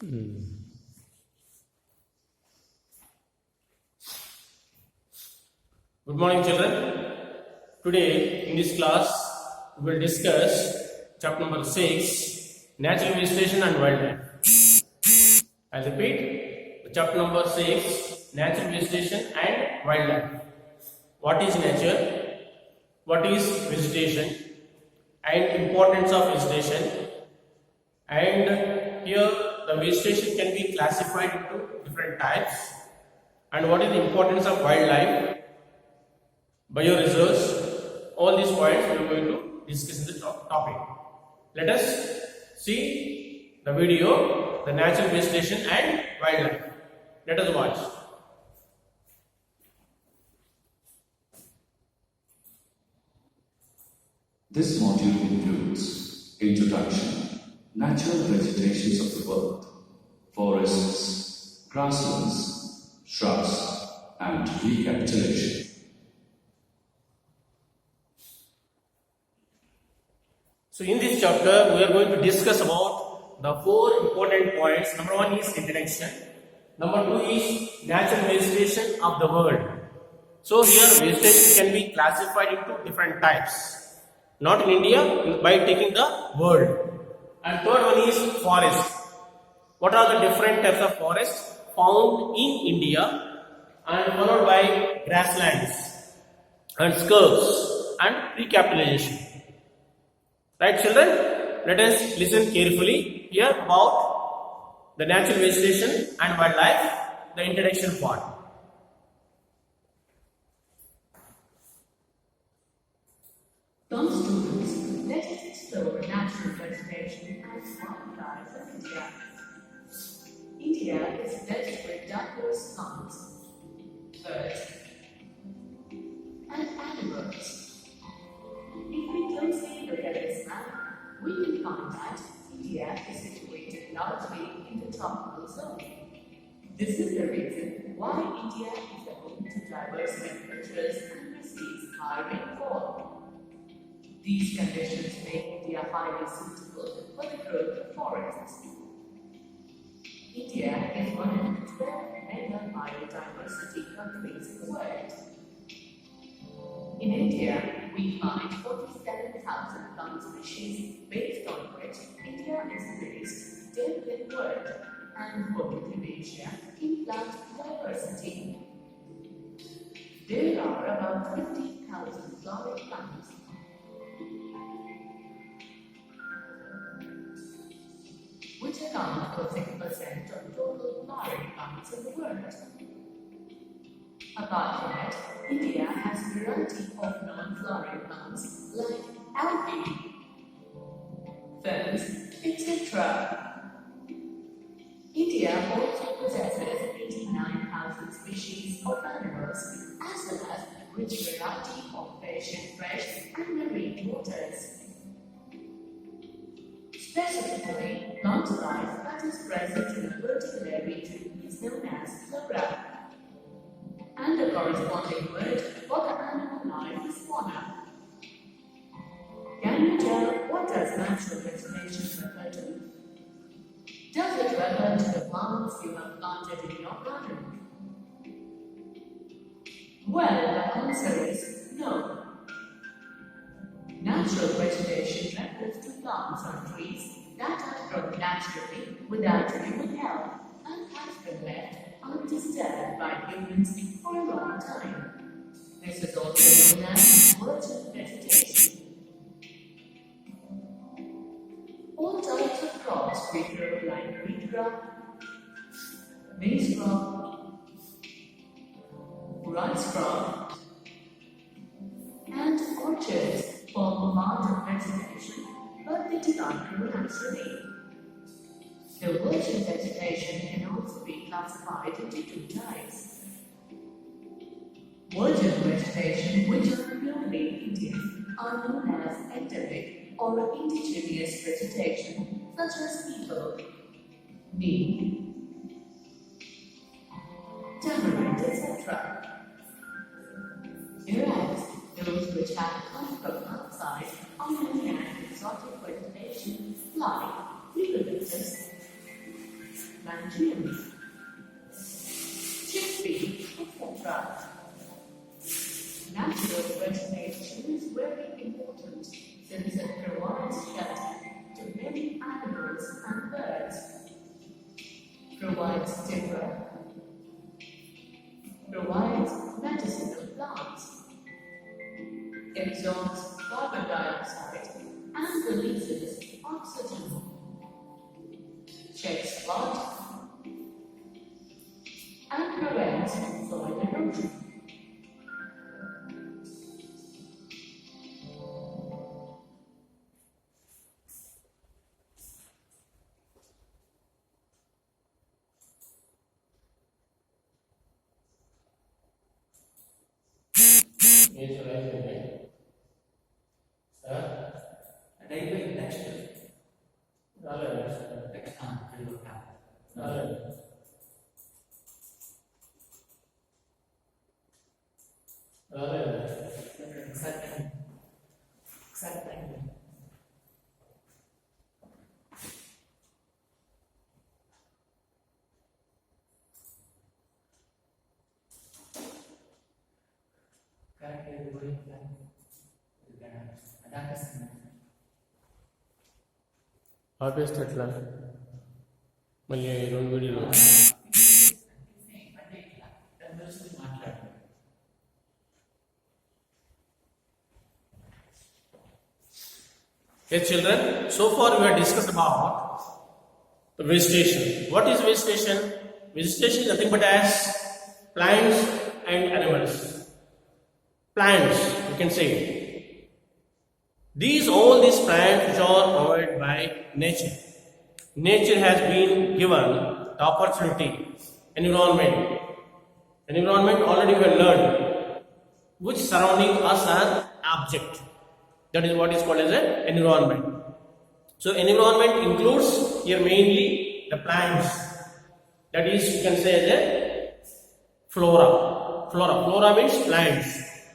Good morning, children. Today in this class we will discuss chapter number 6, natural vegetation and wildlife. I repeat, chapter number 6, natural vegetation and wildlife. What is nature? What is vegetation? And importance of vegetation. And here the vegetation can be classified into different types. And what is the importance of wildlife? Bioreserves, all these points we are going to discuss in the topic. Let us see the video, the natural vegetation and wildlife. Let us watch. This module includes introduction, natural vegetations of the world, forests, grasslands, shrubs, and recapitulation. So in this chapter, we are going to discuss about the 4 important points. Number 1 is introduction. Number 2 is natural vegetation of the world. So here vegetation can be classified into different types. Not in India, by taking the world. And third one is forest. What are the different types of forests found in India? And followed by grasslands and scrubs and recapitulation. Right, children? Let us listen carefully here about the natural vegetation and wildlife, the introduction part. Some students, let us explore natural vegetation and wildlife of India. India is blessed with diverse plants, birds, and animals. If we closely look at this map, we can find that India is situated largely in the tropical zone. This is the reason why India is the home to diverse temperatures and receives high rainfall. These conditions make India highly suitable for the growth of forests. India is one of the 12 mega biodiversity countries in the world. In India, we find 47,000 plant species based on which India is placed 10th in the world and fourth in Asia in plant diversity. There are about 50,000 flowering plants, which account for 6% of total flowering plants in the world. Apart from it, India has a variety of non-flowering plants like algae, ferns, etc. India also possesses 89,000 species of animals as well as a rich variety of fish in fresh and marine waters. Specifically, plant life that is present in a particular region is known as flora, and the corresponding word for the animal life is fauna. Can you tell what does natural vegetation refer to? Does it refer to the plants you have planted in your garden? Well, the answer is no. Natural vegetation refers to plants or trees that have grown naturally without human help and has been left undisturbed by humans for a long time. This is also known as virgin vegetation. All types of crops we grow like wheat crop, maize crop, rice crop, and orchards form a part of vegetation, but they do not grow naturally. The virgin vegetation can also be classified into 2 types. Virgin vegetation, which are purely Indian, are known as endemic or indigenous vegetation, such as maple, neem, tamarind, etc. Whereas those which have come from outside are known as exotic vegetation like eucalyptus, plantain, chickpea, etc. Natural vegetation is very important since it provides shelter to many animals and birds, provides timber, provides medicinal plants, absorbs carbon dioxide and releases oxygen, checks blood, and prevents soil erosion. Nature life in it. ఆపేస్తే ఎట్లా మళ్ళీ రెండు వీడియోలు Yes, children, so far we have discussed about the vegetation. What is vegetation? Vegetation is nothing but as plants and animals. Plants, you can say. All these plants which are provided by nature. Nature has been given the opportunity, environment. Environment already we have learned, which surrounding us an object. That is what is called as an environment. So environment includes here mainly the plants. That is, you can say as a flora. Flora means plants.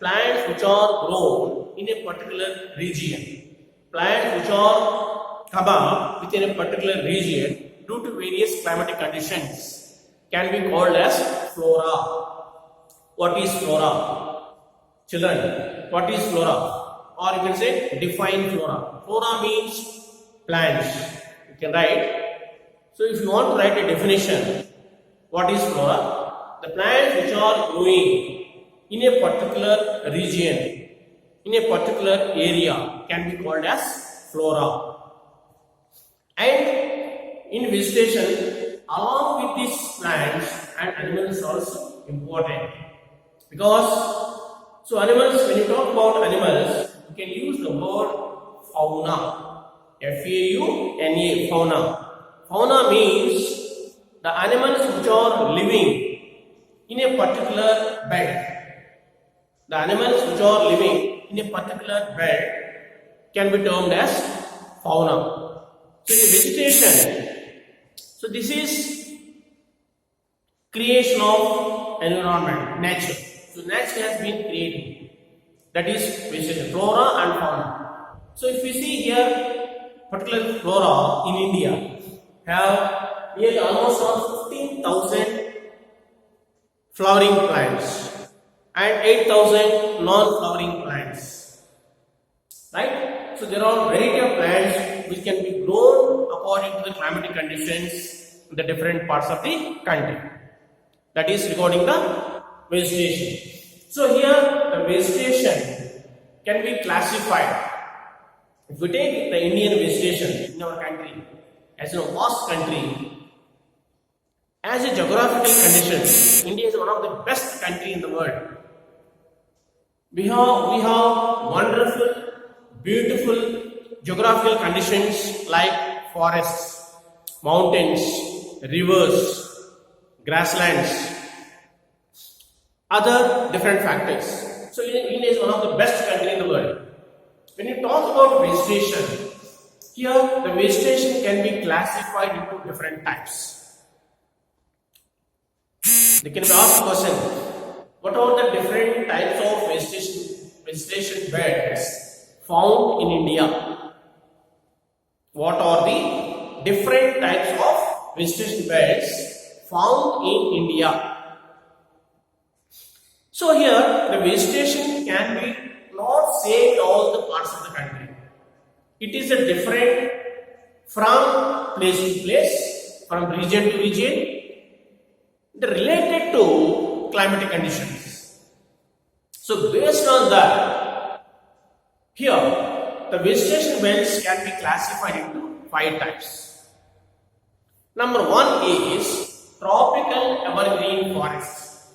Plants which are grown in a particular region. Plants which are come up within a particular region due to various climatic conditions can be called as flora. What is flora? Children, what is flora? Or you can say define flora. Flora means plants. You can write. So if you want to write a definition, what is flora? The plants which are growing in a particular region, in a particular area can be called as flora. And in vegetation, along with these plants and animals is also important. Because, so animals, when you talk about animals, you can use the word fauna. F-A-U-N-A, fauna. Fauna means the animals which are living in a particular bed. The animals which are living in a particular bed can be termed as fauna. So in vegetation, so this is creation of environment, nature. So nature has been created. That is vegetation, flora and fauna. So if we see here, particular flora in India have nearly almost 15,000 flowering plants and 8,000 non-flowering plants. Right? So there are variety of plants which can be grown according to the climatic conditions in the different parts of the country. That is regarding the vegetation. So here the vegetation can be classified. If we take the Indian vegetation in our country, as a vast country, as a geographical condition, India is one of the best country in the world. We have wonderful, beautiful geographical conditions like forests, mountains, rivers, grasslands, other different factors. So India is one of the best country in the world. When you talk about vegetation, here the vegetation can be classified into different types. They can be asked a question, what are the different types of vegetation beds found in India? What are the different types of vegetation belts found in India. So here the vegetation can be not same in all the parts of the country. It is a different from place to place, from region to region, related to climatic conditions. So based on that, here the vegetation belts can be classified into 5 types. Number 1 is tropical evergreen forests.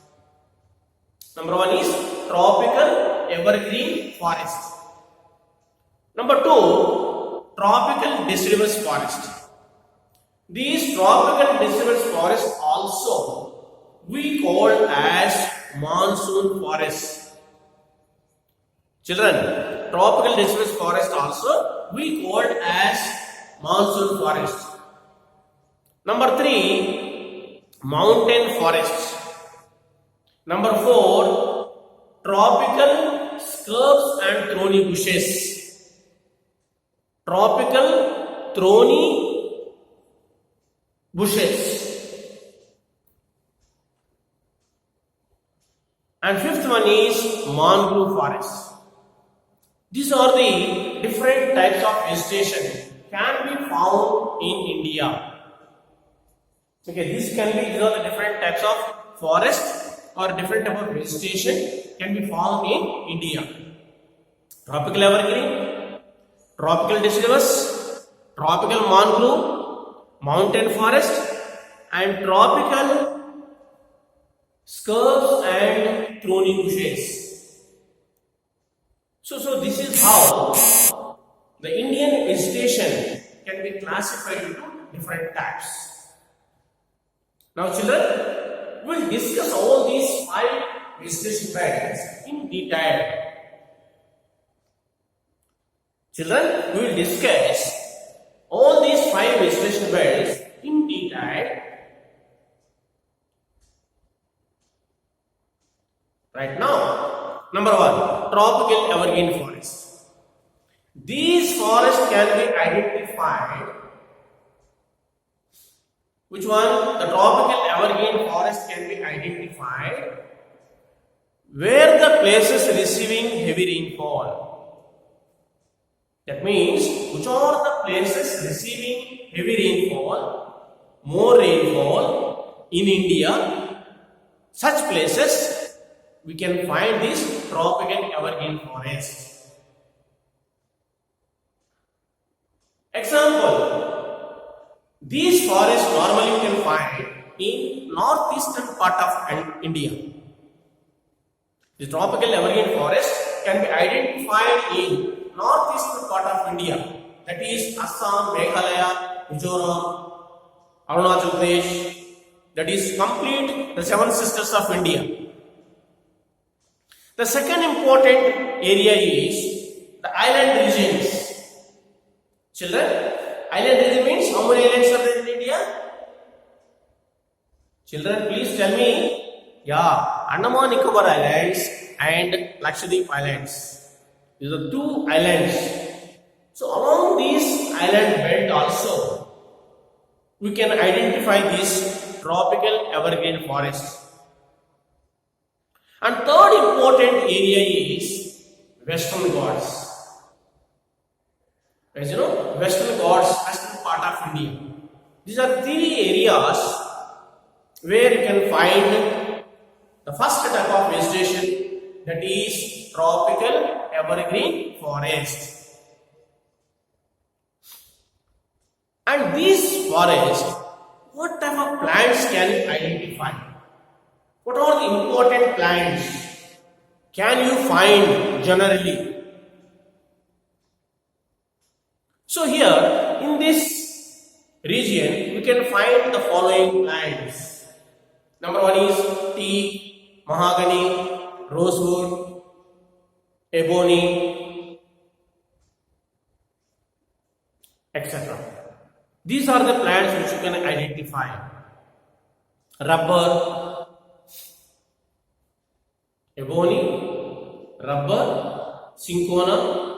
Number 1 is tropical evergreen forest. Number 2, tropical deciduous forest. These tropical deciduous forests also we call as monsoon forest. Children, tropical deciduous forest also we call as monsoon forest. Number 3, mountain forests. Number 4, tropical scrubs and thorny bushes. Tropical thorny bushes. And 5th one is mangrove forest. These are the different types of vegetation can be found in India. Okay, these are the different types of forest or different type of vegetation can be found in India. Tropical evergreen, tropical deciduous, tropical mangrove, mountain forest, and tropical scrubs and thorny bushes. So this is how the Indian vegetation can be classified into different types. Now children, we will discuss all these 5 vegetation belts in detail. Children, we will discuss all these 5 vegetation belts in detail. Right now, number 1, tropical evergreen forest. These forests can be identified. Which one? The tropical evergreen forest can be identified where the places receiving heavy rainfall. That means, which are the places receiving heavy rainfall, more rainfall in India, such places we can find this tropical evergreen forest. Example, these forests normally you can find in northeastern part of India. The tropical evergreen forest can be identified in northeastern part of India, that is Assam, Meghalaya, Mizoram, Arunachal Pradesh, that is complete the 7 sisters of India. The second important area is the island regions. Children, island region means how many islands are there in India? Children, please tell me. Yeah, Andaman Nicobar Islands and Lakshadweep Islands. These are 2 islands. So along these island belt also, we can identify this tropical evergreen forest. And third important area is Western Ghats. As you know, Western Ghats, western part of India. These are 3 areas where you can find the first type of vegetation, that is tropical evergreen forest. And these forests, what type of plants can you identify? What are the important plants can you find generally? So here in this region we can find the following plants. Number 1 is teak, mahogany, rosewood, ebony, etc. These are the plants which you can identify. Rubber, ebony, rubber, cinchona.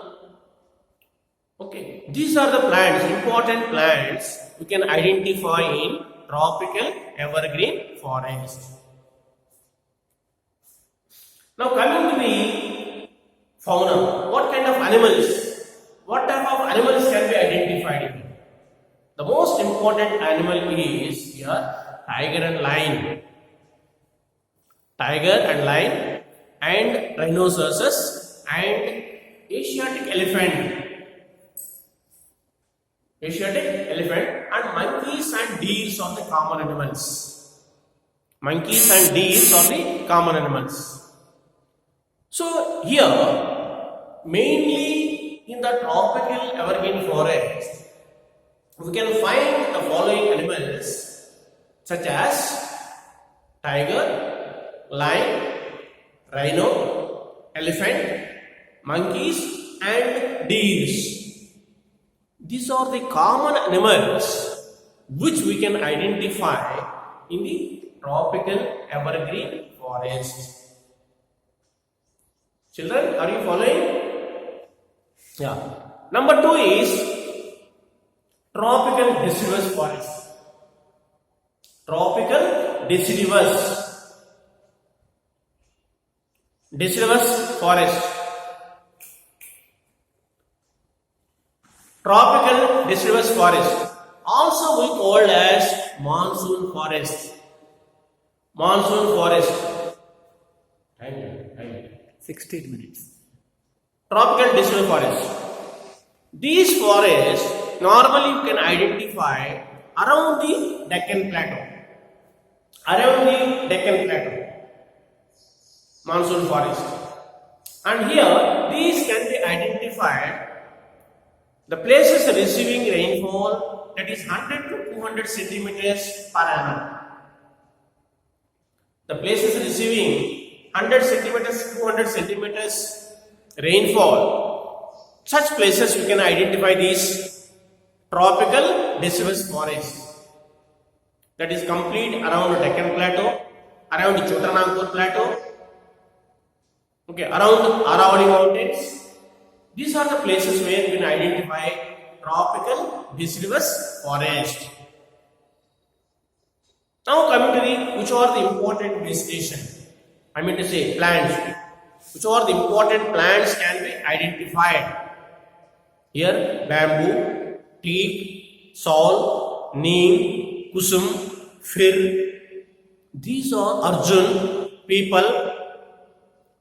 Okay. these are the plants, important plants we can identify in tropical evergreen forest. Now coming to the fauna, what kind of animals, what type of animals can be identified here? The most important animal is here tiger and lion. Tiger and lion and rhinoceros and Asiatic elephant. Asiatic elephant and monkeys and deers are the common animals. Monkeys and deers are the common animals. So here, mainly in the tropical evergreen forest, we can find the following animals such as tiger, lion, rhino, elephant, monkeys and deers. These are the common animals which we can identify in the tropical evergreen forest. Children, are you following? Yeah. Number 2 is tropical deciduous forest. Tropical deciduous forest. Tropical deciduous forest, also we called as monsoon forest. Monsoon forest. Time. 16 minutes. Tropical deciduous forest. These forests normally you can identify around the Deccan Plateau. Around the Deccan Plateau. Monsoon forest. And here these can be identified. The places receiving rainfall that is 100 to 200 centimeters per annum. The places receiving 100 centimeters, 200 centimeters rainfall, such places we can identify these tropical deciduous forests. That is complete around the Deccan Plateau, around the Chotanagpur Plateau, around Aravalli Mountains. These are the places where we can identify tropical deciduous forest. Now coming to the, which are the important vegetation? I mean to say plants. Which are the important plants can be identified? Here bamboo, teak, sal, neem, kusum, fir. These are arjun, people.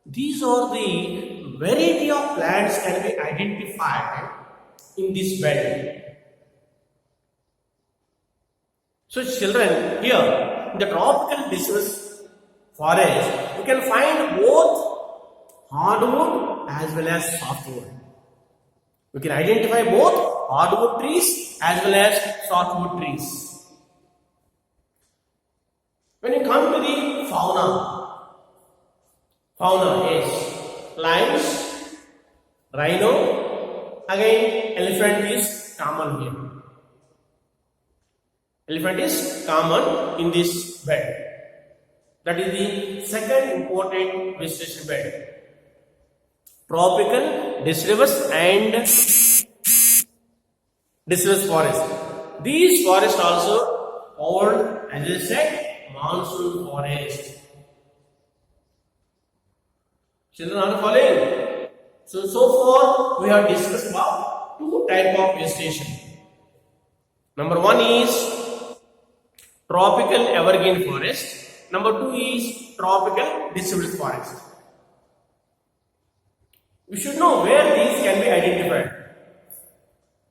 These are the variety of plants can be identified in this belt. So children, here in the tropical deciduous forest, you can find both hardwood as well as softwood. We can identify both hardwood trees as well as softwood trees. When you come to the fauna is lions, rhino, again elephant is common here. Elephant is common in this bed. That is the second important vegetation bed. Tropical deciduous and deciduous forest. These forests also called, as I said, monsoon forest. Children are following? So far we have discussed about two types of vegetation. Number 1 is tropical evergreen forest. Number 2 is tropical deciduous forest. We should know where these can be identified.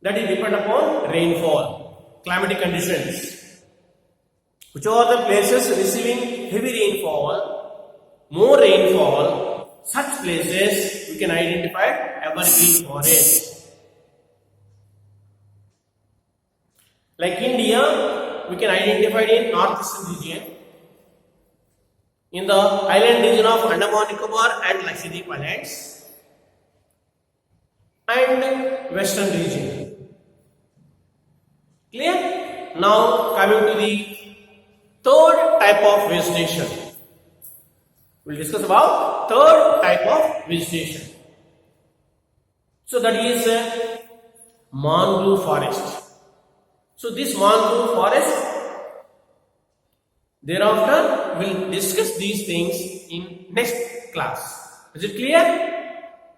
That is depend upon rainfall, climatic conditions. Which are the places receiving heavy rainfall, more rainfall, such places we can identify evergreen forest. Like India, we can identify in northeastern region, in the island region of Andaman Nicobar and Lakshadweep Islands, and western region. Clear? Now coming to the third type of vegetation. We'll discuss about third type of vegetation. So that is mangrove forest. So this mangrove forest, thereafter we'll discuss these things in next class. Is it clear?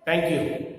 Thank you.